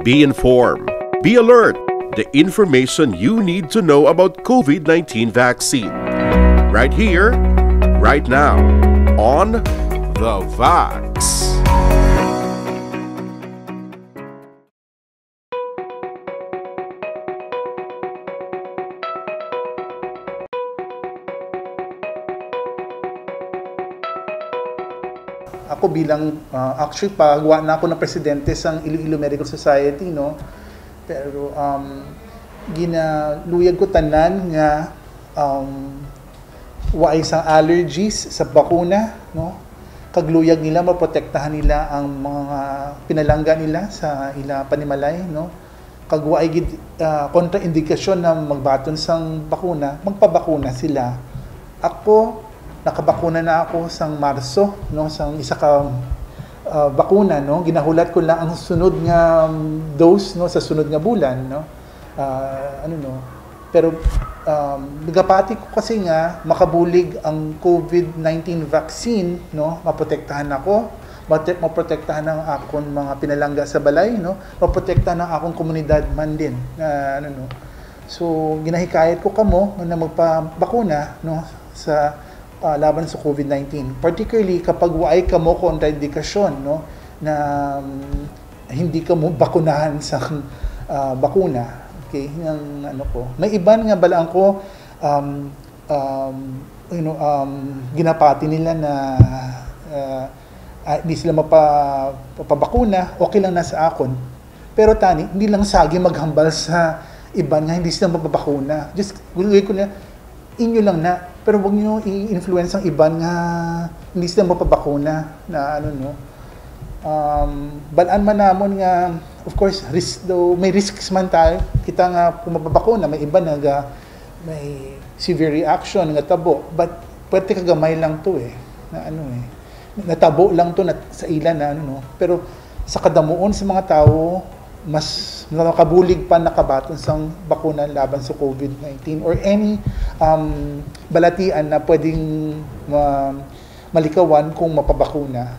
Be informed. Be alert. The information you need to know about COVID-19 vaccine. Right here, right now, on The Vax. Ako bilang, actually pagawa na ako ng presidente sa Iloilo Medical Society, no? Pero ginaluyag ko tanan nga waay sa allergies sa bakuna, no? Kagluyag nila, maprotektahan nila ang mga pinalangga nila sa ila panimalay, no? Kagwaay gid kontraindikasyon na magbaton sang bakuna, magpabakuna sila. Ako nakabakuna na ako sang Marso, no, sang isa ka bakuna, no. Ginahulat ko lang ang sunod nga dose, no, sa sunod nga bulan, no. Pero nagapati ko kasi nga makabulig ang COVID-19 vaccine, no, maprotektahan ako, maprotektahan ang akong mga pinalangga sa balay, no, maprotektahan ang akong komunidad man din, So ginahikayat ko kamo na magpabakuna, no, sa laban sa COVID-19. Particularly kapag waay ka mo kontraindikasyon, no, na hindi ka mo bakunahan sa bakuna. Okay, yung may iban nga balaan ko ginapati nila na hindi sila mapabakuna, okay lang na sa akon. Pero tani, hindi lang sagi maghambal sa iban nga hindi sila mapabakuna. Just guluhin ko na inyo lang na, pero huwag nyo i-influence ang iban nga hindi sila mapabakuna na balaan man namon nga, of course, risk though, may risks man tayo. Kita nga kung mapabakuna, may iba na may severe reaction nga tabo. But pwede kagamay lang to natabo lang to sa ilan Pero sa kadamuon sa mga tao, mas nakabulig pa nakabaton sa bakuna laban sa COVID-19 or any balatian na pwedeng malikawan kung mapabakuna.